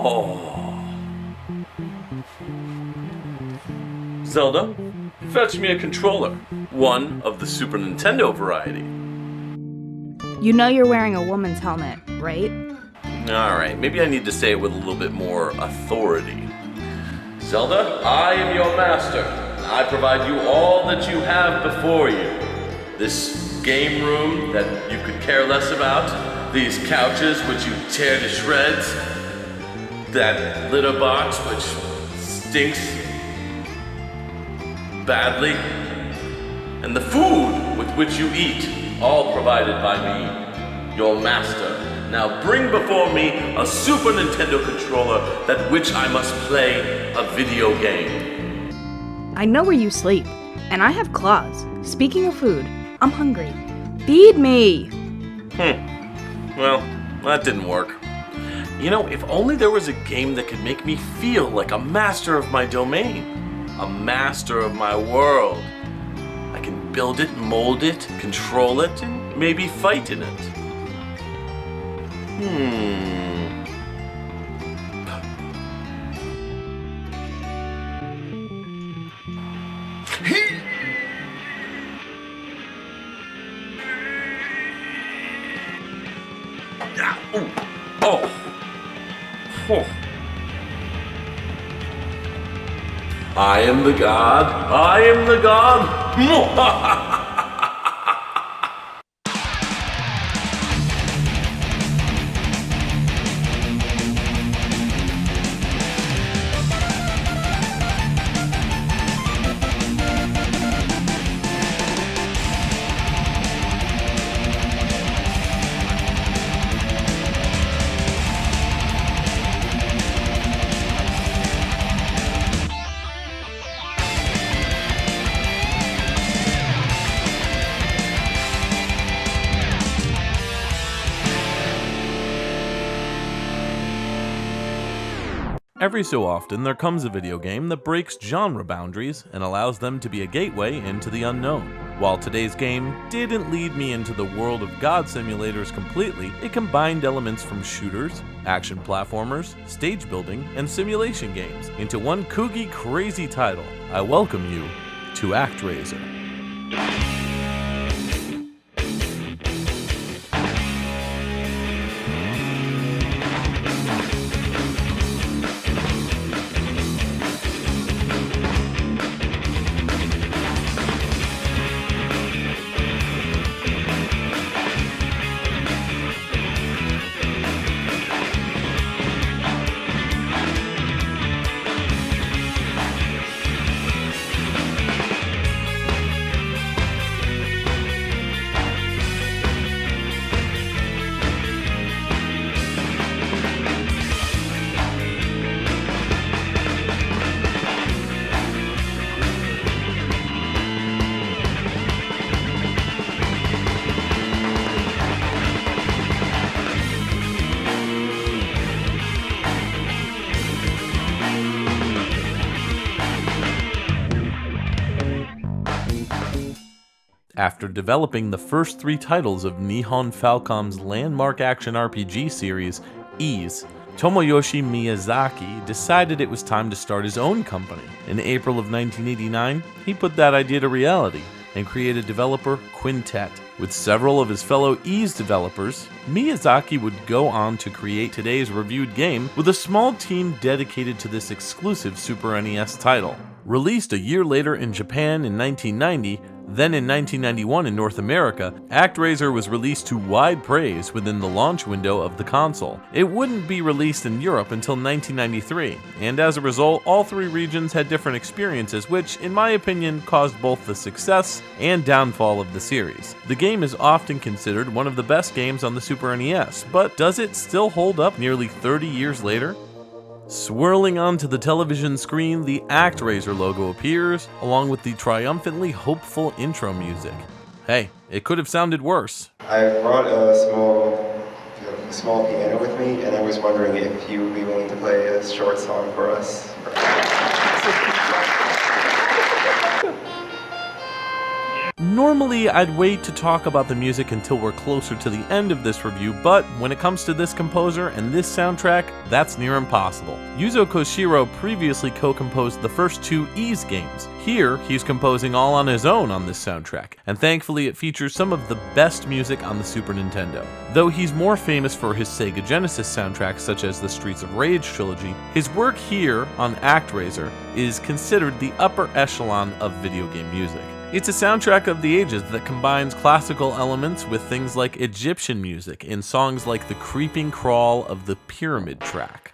Oh. Zelda, fetch me a controller. One of the Super Nintendo variety. You know you're wearing a woman's helmet, right? Alright, maybe I need to say it with a little bit more authority. Zelda, I am your master. I provide you all that you have before you. This game room that you could care less about, these couches which you tear to shreds, that litter box which stinks badly, and the food with which you eat, all provided by me, your master. Now bring before me a Super Nintendo controller that which I must play a video game. I know where you sleep, and I have claws. Speaking of food, I'm hungry. Feed me! Well, that didn't work. You know, if only there was a game that could make me feel like a master of my domain, a master of my world. I can build it, mold it, control it, and maybe fight in it. I am the god. I am the god. Every so often, there comes a video game that breaks genre boundaries and allows them to be a gateway into the unknown. While today's game didn't lead me into the world of god simulators completely, it combined elements from shooters, action platformers, stage building, and simulation games into one kooky, crazy title. I welcome you to Actraiser. After developing the first 3 titles of Nihon Falcom's landmark action RPG series, Ys, Tomoyoshi Miyazaki decided it was time to start his own company. In April of 1989, he put that idea to reality and created developer Quintet. With several of his fellow Ys developers, Miyazaki would go on to create today's reviewed game with a small team dedicated to this exclusive Super NES title. Released a year later in Japan in 1990, then in 1991 in North America, Actraiser was released to wide praise within the launch window of the console. It wouldn't be released in Europe until 1993, and as a result, all 3 regions had different experiences, which, in my opinion, caused both the success and downfall of the series. The game is often considered one of the best games on the Super NES, but does it still hold up nearly 30 years later? Swirling onto the television screen, the Actraiser logo appears, along with the triumphantly hopeful intro music. Hey, it could have sounded worse. I brought a small piano with me, and I was wondering if you would be willing to play a short song for us. Normally, I'd wait to talk about the music until we're closer to the end of this review, but when it comes to this composer and this soundtrack, that's near impossible. Yuzo Koshiro previously co-composed the first two Ys games. Here, he's composing all on his own on this soundtrack, and thankfully it features some of the best music on the Super Nintendo. Though he's more famous for his Sega Genesis soundtracks such as the Streets of Rage trilogy, his work here on Actraiser is considered the upper echelon of video game music. It's a soundtrack of the ages that combines classical elements with things like Egyptian music in songs like the creeping crawl of the Pyramid track.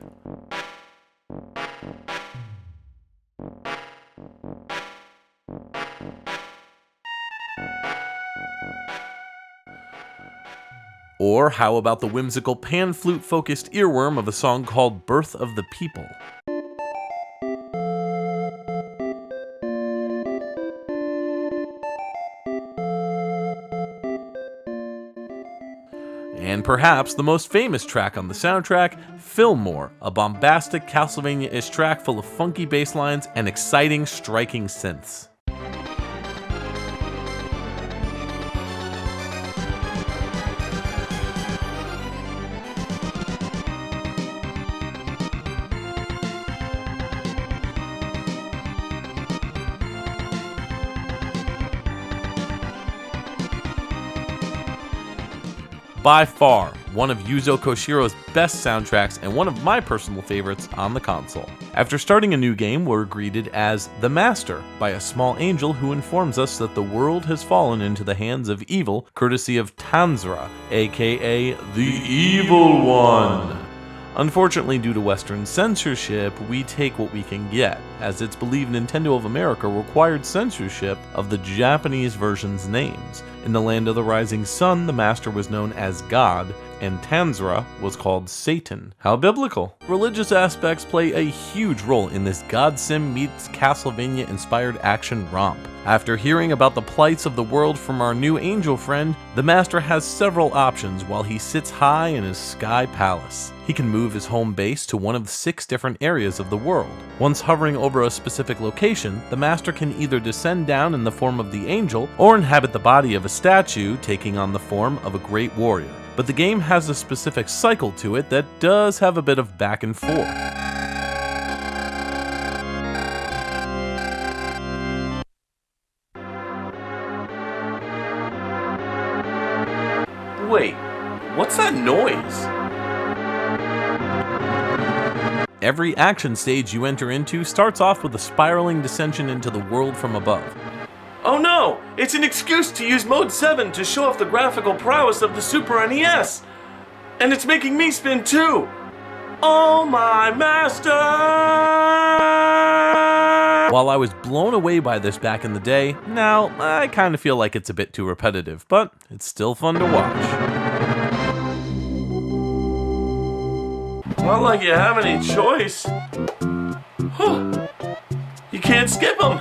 Or how about the whimsical pan flute focused earworm of a song called Birth of the People? And perhaps the most famous track on the soundtrack, Fillmore, a bombastic Castlevania-ish track full of funky bass lines and exciting, striking synths. By far, one of Yuzo Koshiro's best soundtracks and one of my personal favorites on the console. After starting a new game, we're greeted as the Master by a small angel who informs us that the world has fallen into the hands of evil, courtesy of Tanzra, aka the Evil One. Unfortunately, due to Western censorship, we take what we can get, as it's believed Nintendo of America required censorship of the Japanese version's names. In the Land of the Rising Sun, the Master was known as God, and Tanzra was called Satan. How biblical! Religious aspects play a huge role in this God Sim meets Castlevania-inspired action romp. After hearing about the plights of the world from our new angel friend, the Master has several options while he sits high in his sky palace. He can move his home base to one of 6 different areas of the world. Once hovering over a specific location, the Master can either descend down in the form of the angel or inhabit the body of a statue, taking on the form of a great warrior. But the game has a specific cycle to it that does have a bit of back and forth. Wait, what's that noise? Every action stage you enter into starts off with a spiraling descension into the world from above. Oh no! It's an excuse to use Mode 7 to show off the graphical prowess of the Super NES! And it's making me spin too! Oh my master! While I was blown away by this back in the day, now I kind of feel like it's a bit too repetitive, but it's still fun to watch. Not like you have any choice. You can't skip them!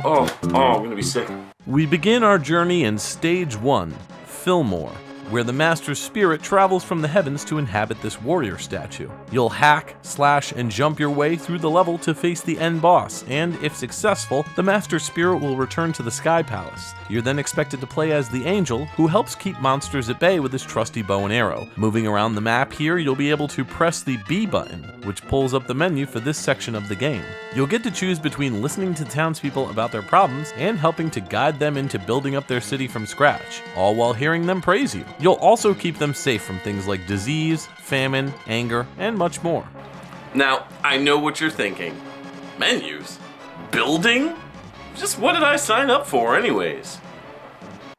Oh, I'm gonna be sick. We begin our journey in Stage 1, Fillmore, where the Master's spirit travels from the heavens to inhabit this warrior statue. You'll hack, slash, and jump your way through the level to face the end boss, and if successful, the Master's spirit will return to the Sky Palace. You're then expected to play as the angel, who helps keep monsters at bay with his trusty bow and arrow. Moving around the map here, you'll be able to press the B button, which pulls up the menu for this section of the game. You'll get to choose between listening to townspeople about their problems and helping to guide them into building up their city from scratch, all while hearing them praise you. You'll also keep them safe from things like disease, famine, anger, and much more. Now, I know what you're thinking. Menus? Building? Just what did I sign up for anyways?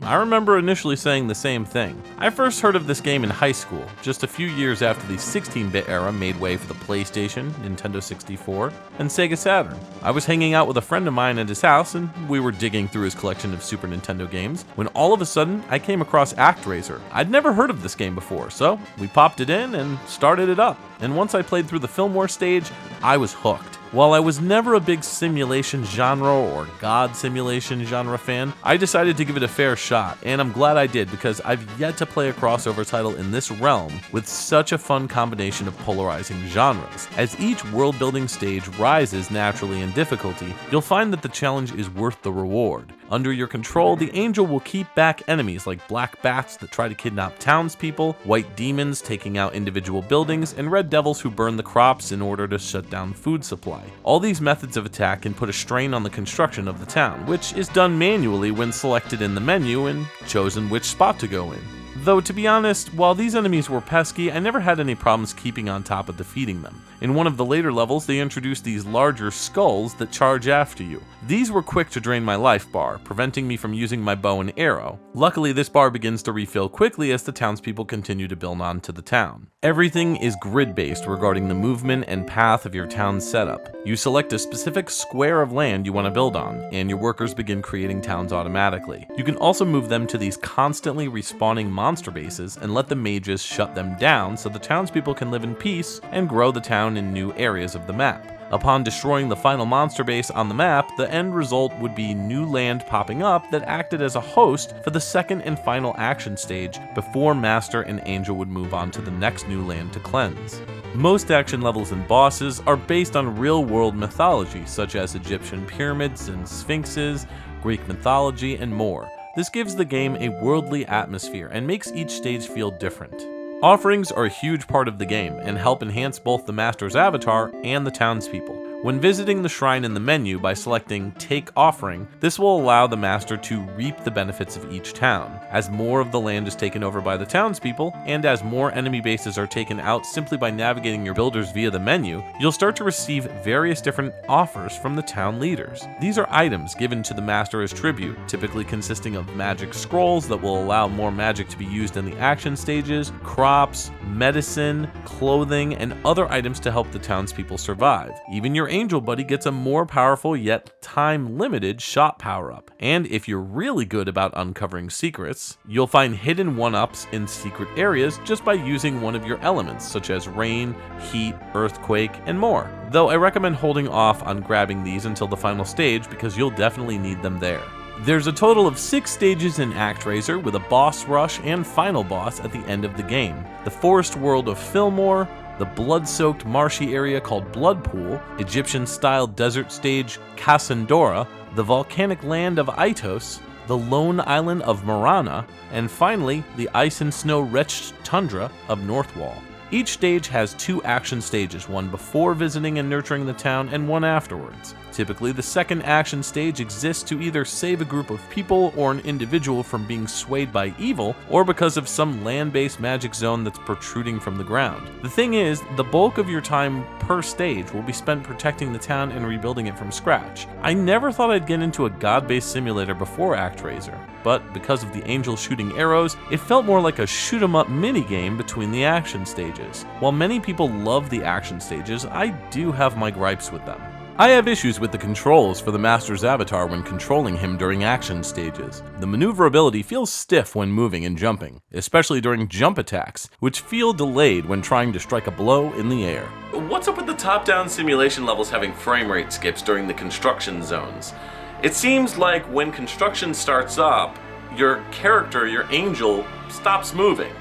I remember initially saying the same thing. I first heard of this game in high school, just a few years after the 16-bit era made way for the PlayStation, Nintendo 64, and Sega Saturn. I was hanging out with a friend of mine at his house, and we were digging through his collection of Super Nintendo games, when all of a sudden, I came across Actraiser. I'd never heard of this game before, so we popped it in and started it up. And once I played through the Fillmore stage, I was hooked. While I was never a big simulation genre or god simulation genre fan, I decided to give it a fair shot, and I'm glad I did because I've yet to play a crossover title in this realm with such a fun combination of polarizing genres. As each world-building stage rises naturally in difficulty, you'll find that the challenge is worth the reward. Under your control, the Angel will keep back enemies like black bats that try to kidnap townspeople, white demons taking out individual buildings, and red devils who burn the crops in order to shut down food supply. All these methods of attack can put a strain on the construction of the town, which is done manually when selected in the menu and chosen which spot to go in. Though, to be honest, while these enemies were pesky, I never had any problems keeping on top of defeating them. In one of the later levels, they introduced these larger skulls that charge after you. These were quick to drain my life bar, preventing me from using my bow and arrow. Luckily, this bar begins to refill quickly as the townspeople continue to build onto the town. Everything is grid-based regarding the movement and path of your town's setup. You select a specific square of land you want to build on, and your workers begin creating towns automatically. You can also move them to these constantly respawning monster bases and let the mages shut them down so the townspeople can live in peace and grow the town in new areas of the map. Upon destroying the final monster base on the map, the end result would be new land popping up that acted as a host for the second and final action stage before Master and Angel would move on to the next new land to cleanse. Most action levels and bosses are based on real-world mythology, such as Egyptian pyramids and sphinxes, Greek mythology, and more. This gives the game a worldly atmosphere and makes each stage feel different. Offerings are a huge part of the game and help enhance both the Master's avatar and the townspeople. When visiting the shrine in the menu by selecting Take Offering, this will allow the Master to reap the benefits of each town. As more of the land is taken over by the townspeople, and as more enemy bases are taken out simply by navigating your builders via the menu, you'll start to receive various different offers from the town leaders. These are items given to the Master as tribute, typically consisting of magic scrolls that will allow more magic to be used in the action stages, crops, medicine, clothing, and other items to help the townspeople survive. Even your Angel Buddy gets a more powerful yet time-limited shot power-up. And if you're really good about uncovering secrets, you'll find hidden one-ups in secret areas just by using one of your elements, such as rain, heat, earthquake, and more. Though I recommend holding off on grabbing these until the final stage because you'll definitely need them there. There's a total of 6 stages in Actraiser with a boss rush and final boss at the end of the game. The forest world of Fillmore, the blood-soaked marshy area called Bloodpool, Egyptian-style desert stage Cassandora, the volcanic land of Itos, the lone island of Marana, and finally, the ice and snow-wretched tundra of Northwall. Each stage has 2 action stages, one before visiting and nurturing the town and one afterwards. Typically, the second action stage exists to either save a group of people or an individual from being swayed by evil, or because of some land-based magic zone that's protruding from the ground. The thing is, the bulk of your time per stage will be spent protecting the town and rebuilding it from scratch. I never thought I'd get into a god-based simulator before Actraiser, but because of the angel shooting arrows, it felt more like a shoot-'em-up minigame between the action stages. While many people love the action stages, I do have my gripes with them. I have issues with the controls for the Master's avatar when controlling him during action stages. The maneuverability feels stiff when moving and jumping, especially during jump attacks, which feel delayed when trying to strike a blow in the air. What's up with the top-down simulation levels having frame rate skips during the construction zones? It seems like when construction starts up, your character, your angel, stops moving.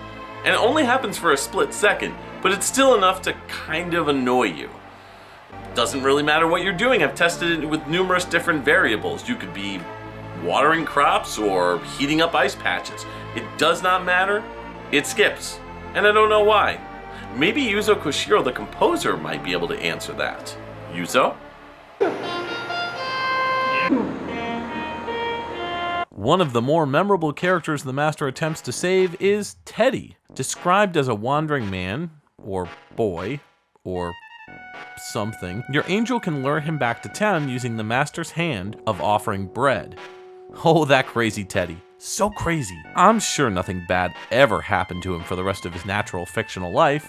And it only happens for a split second, but it's still enough to kind of annoy you. Doesn't really matter what you're doing. I've tested it with numerous different variables. You could be watering crops or heating up ice patches. It does not matter. It skips. And I don't know why. Maybe Yuzo Koshiro, the composer, might be able to answer that. Yuzo? One of the more memorable characters the Master attempts to save is Teddy. Described as a wandering man, or boy, or something, your angel can lure him back to town using the Master's hand of offering bread. Oh, that crazy Teddy. So crazy. I'm sure nothing bad ever happened to him for the rest of his natural fictional life,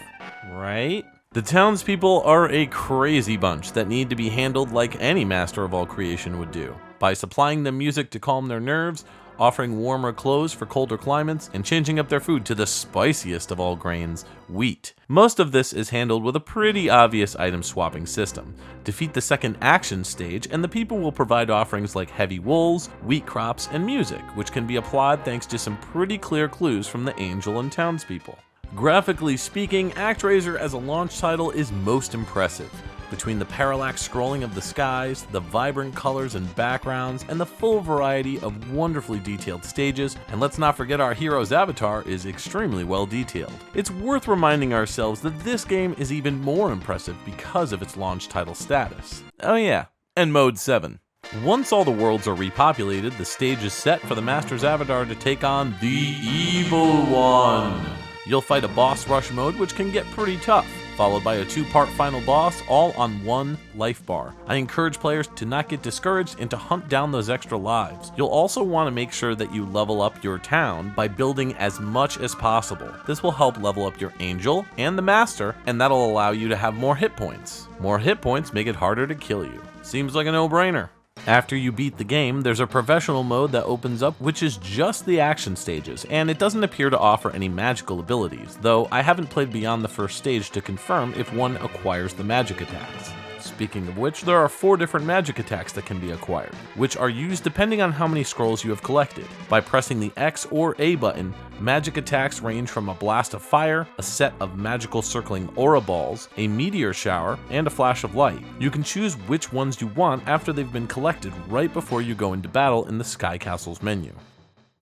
right? The townspeople are a crazy bunch that need to be handled like any Master of all creation would do, by supplying them music to calm their nerves, offering warmer clothes for colder climates, and changing up their food to the spiciest of all grains, wheat. Most of this is handled with a pretty obvious item swapping system. Defeat the second action stage, and the people will provide offerings like heavy wools, wheat crops, and music, which can be applied thanks to some pretty clear clues from the angel and townspeople. Graphically speaking, Actraiser as a launch title is most impressive. Between the parallax scrolling of the skies, the vibrant colors and backgrounds, and the full variety of wonderfully detailed stages, and let's not forget our hero's avatar is extremely well detailed. It's worth reminding ourselves that this game is even more impressive because of its launch title status. Oh yeah, and Mode 7. Once all the worlds are repopulated, the stage is set for the Master's avatar to take on the Evil One. You'll fight a boss rush mode which can get pretty tough, followed by a 2-part final boss, all on one life bar. I encourage players to not get discouraged and to hunt down those extra lives. You'll also want to make sure that you level up your town by building as much as possible. This will help level up your angel and the master, and that'll allow you to have more hit points. More hit points make it harder to kill you. Seems like a no-brainer. After you beat the game, there's a professional mode that opens up, which is just the action stages, and it doesn't appear to offer any magical abilities, though I haven't played beyond the first stage to confirm if one acquires the magic attacks. Speaking of which, there are 4 different magic attacks that can be acquired, which are used depending on how many scrolls you have collected. By pressing the X or A button, magic attacks range from a blast of fire, a set of magical circling aura balls, a meteor shower, and a flash of light. You can choose which ones you want after they've been collected right before you go into battle in the Sky Castles menu.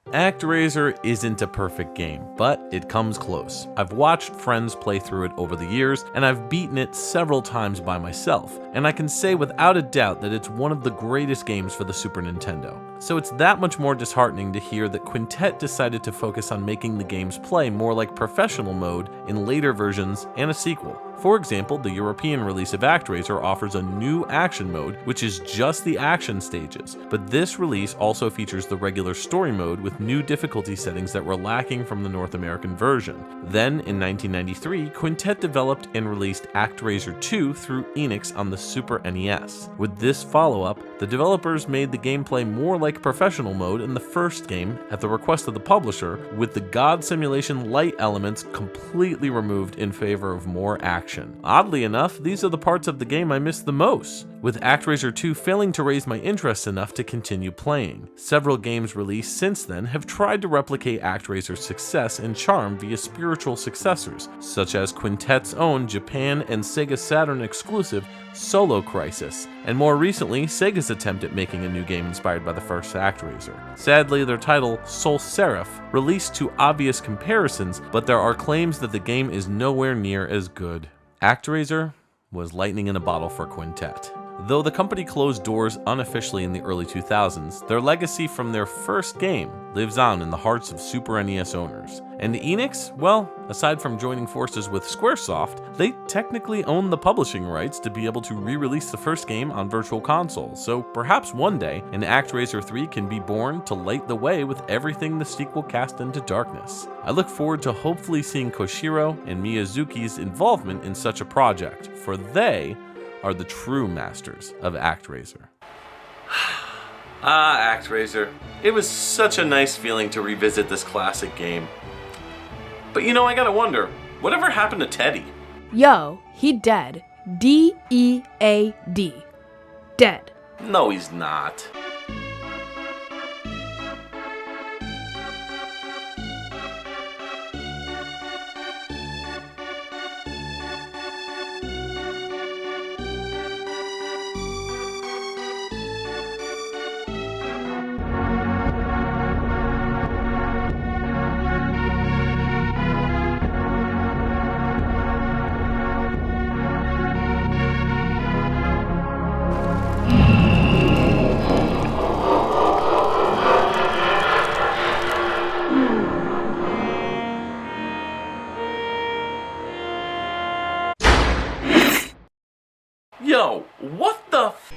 Actraiser isn't a perfect game, but it comes close. I've watched friends play through it over the years, and I've beaten it several times by myself, and I can say without a doubt that it's one of the greatest games for the Super Nintendo. So it's that much more disheartening to hear that Quintet decided to focus on making the game's play more like professional mode in later versions and a sequel. For example, the European release of Actraiser offers a new action mode, which is just the action stages, but this release also features the regular story mode with new difficulty settings that were lacking from the North American version. Then, in 1993, Quintet developed and released Actraiser 2 through Enix on the Super NES. With this follow-up, the developers made the gameplay more like professional mode in the first game at the request of the publisher, with the God Simulation light elements completely removed in favor of more action. Oddly enough, these are the parts of the game I miss the most, with Actraiser 2 failing to raise my interest enough to continue playing. Several games released since then have tried to replicate Actraiser's success and charm via spiritual successors, such as Quintet's own Japan and Sega Saturn exclusive Solo Crisis, and more recently, Sega's attempt at making a new game inspired by the first Actraiser. Sadly, their title, Soul Seraph, released to obvious comparisons, but there are claims that the game is nowhere near as good. Actraiser was lightning in a bottle for Quintet. Though the company closed doors unofficially in the early 2000s, their legacy from their first game lives on in the hearts of Super NES owners. And Enix, well, aside from joining forces with Squaresoft, they technically own the publishing rights to be able to re-release the first game on Virtual Console, so perhaps one day an Actraiser 3 can be born to light the way with everything the sequel cast into darkness. I look forward to hopefully seeing Koshiro and Miyazuki's involvement in such a project, for they are the true masters of Actraiser. Actraiser. It was such a nice feeling to revisit this classic game. But you know, I gotta wonder, whatever happened to Teddy? Yo, he dead. D-E-A-D. Dead. No, he's not. Yo, what the f-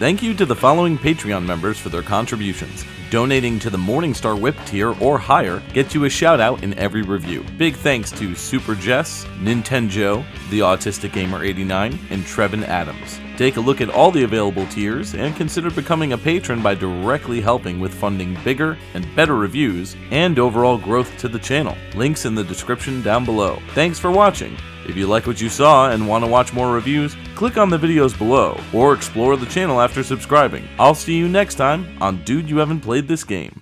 Thank you to the following Patreon members for their contributions. Donating to the Mourning Star Whip Tier or higher gets you a shout out in every review. Big thanks to Super Jess, Nintenjoe, the Autistic Gamer 89, and Trevin Adams. Take a look at all the available tiers and consider becoming a patron by directly helping with funding bigger and better reviews and overall growth to the channel. Links in the description down below. Thanks for watching. If you like what you saw and want to watch more reviews, click on the videos below or explore the channel after subscribing. I'll see you next time on Dude You Haven't Played This Game.